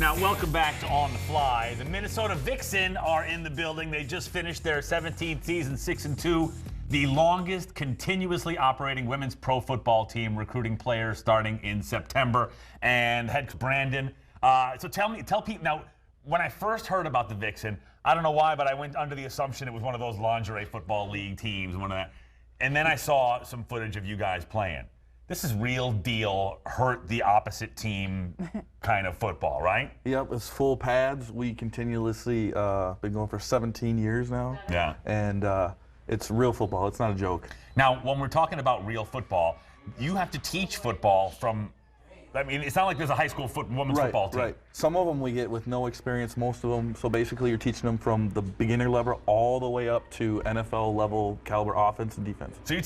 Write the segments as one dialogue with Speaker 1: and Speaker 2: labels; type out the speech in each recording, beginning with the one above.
Speaker 1: Now, welcome back to On the Fly. The Minnesota Vixen are in the building. They just finished their 17th season, 6-2. The longest continuously operating women's pro football team, recruiting players starting in September. And head coach Brandon. So tell people now. When I first heard about the Vixen, I don't know why, but I went under the assumption it was one of those lingerie football league teams, one of that. And then I saw some footage of you guys playing. This is real deal, hurt the opposite team kind of football, right?
Speaker 2: Yep, it's full pads. We continuously been going for 17 years now. Yeah. And it's real football. It's not a joke.
Speaker 1: Now, when we're talking about real football, you have to teach football from, I mean, it's not like there's a high school women's football team.
Speaker 2: Right. Some of them we get with no experience, most of them. So basically you're teaching them from the beginner level all the way up to NFL level caliber offense and defense.
Speaker 1: So you're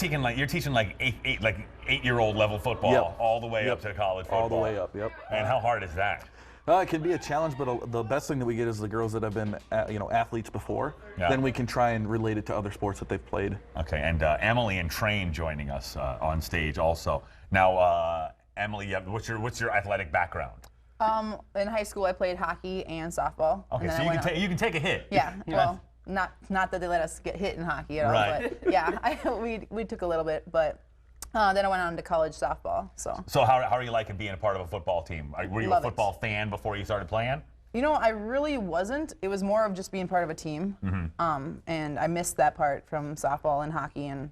Speaker 1: teaching like eight-year-old level football all the way up to college football.
Speaker 2: All the way up, yep.
Speaker 1: And how hard is that?
Speaker 2: It can be a challenge, but the best thing that we get is the girls that have been, athletes before. Yeah. Then we can try and relate it to other sports that they've played.
Speaker 1: Okay, and Emily and Train joining us on stage also. Now, Emily, what's your athletic background?
Speaker 3: In high school, I played hockey and softball.
Speaker 1: Okay,
Speaker 3: and
Speaker 1: so you can take a hit.
Speaker 3: Yeah, well, not that they let us get hit in hockey at all,
Speaker 1: right.
Speaker 3: But yeah, we took a little bit, but then I went on to college softball. So
Speaker 1: how are you liking being a part of a football team? Were you a football fan before you started playing?
Speaker 3: You know, I really wasn't. It was more of just being part of a team, and I missed that part from softball and hockey, and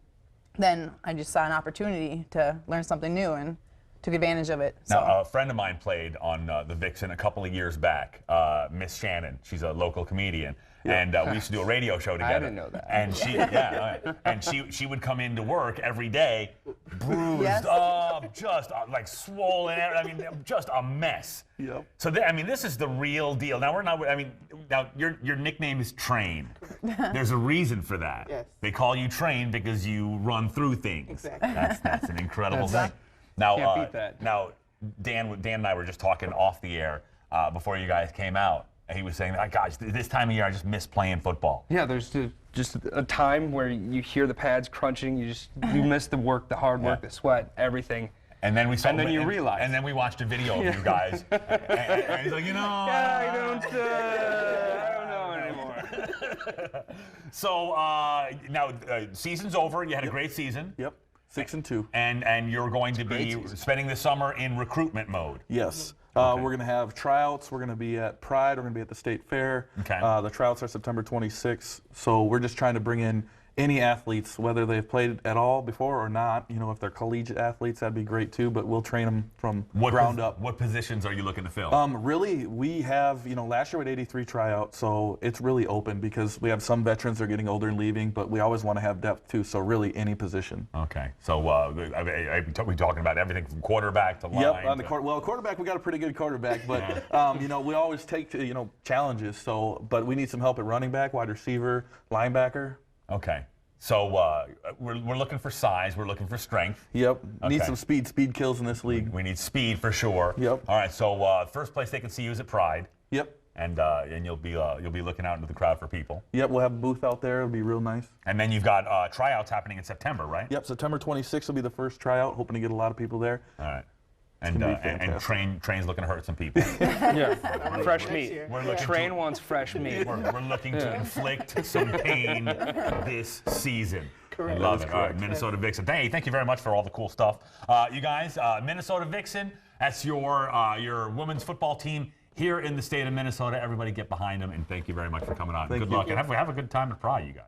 Speaker 3: then I just saw an opportunity to learn something new and took advantage of it. So.
Speaker 1: Now, a friend of mine played on the Vixen a couple of years back, Miss Shannon. She's a local comedian, and we used to do a radio show together.
Speaker 4: I didn't know that.
Speaker 1: And she would come into work every day, bruised up, just like swollen. I mean, just a mess.
Speaker 2: Yep.
Speaker 1: So this is the real deal. Now now your nickname is Train. There's a reason for that.
Speaker 4: Yes.
Speaker 1: They call you Train because you run through things.
Speaker 4: Exactly.
Speaker 1: That's an incredible thing. Now,
Speaker 4: can't beat that.
Speaker 1: Now, Dan and I were just talking off the air before you guys came out, and he was saying, "Gosh, this time of year I just miss playing football."
Speaker 4: Yeah, there's just a time where you hear the pads crunching, you miss the work, the hard work, the sweat, everything.
Speaker 1: And then
Speaker 4: you realize.
Speaker 1: And then we watched a video of you guys, and he's like,
Speaker 4: I don't know anymore.
Speaker 1: So now season's over. You had a great season.
Speaker 2: Yep. 6-2.
Speaker 1: And you're going to be spending the summer in recruitment mode.
Speaker 2: Yes. We're going to have tryouts. We're going to be at Pride. We're going to be at the State Fair.
Speaker 1: Okay.
Speaker 2: The tryouts are September 26th. So we're just trying to bring in any athletes, whether they've played at all before or not. You know, if they're collegiate athletes, that'd be great too. But we'll train them from ground up.
Speaker 1: What positions are you looking to fill?
Speaker 2: Really, we have, last year we had 83 tryouts, so it's really open because we have some veterans that are getting older and leaving, but we always want to have depth too. So really, any position.
Speaker 1: Okay. So we're talking about everything from quarterback to line.
Speaker 2: Yep. On the quarterback, we got a pretty good quarterback, but we always take challenges. So, but we need some help at running back, wide receiver, linebacker.
Speaker 1: Okay. So we're looking for size. We're looking for strength.
Speaker 2: Yep.
Speaker 1: Okay.
Speaker 2: Need some speed. Speed kills in this league.
Speaker 1: We need speed for sure.
Speaker 2: Yep.
Speaker 1: All right. So first place they can see you is at Pride.
Speaker 2: Yep.
Speaker 1: And you'll be looking out into the crowd for people.
Speaker 2: Yep. We'll have a booth out there. It'll be real nice.
Speaker 1: And then you've got tryouts happening in September, right?
Speaker 2: Yep. September 26th will be the first tryout. Hoping to get a lot of people there.
Speaker 1: All right. And Train's looking to hurt some people.
Speaker 4: Yeah, fresh meat. Train wants fresh meat.
Speaker 1: We're looking to inflict some pain this season. Correct. Love it. All right, Minnesota Vixen. Hey, thank you very much for all the cool stuff. You guys, Minnesota Vixen, that's your women's football team here in the state of Minnesota. Everybody get behind them, and thank you very much for coming on. Good luck, and have a good time at Pride, you guys.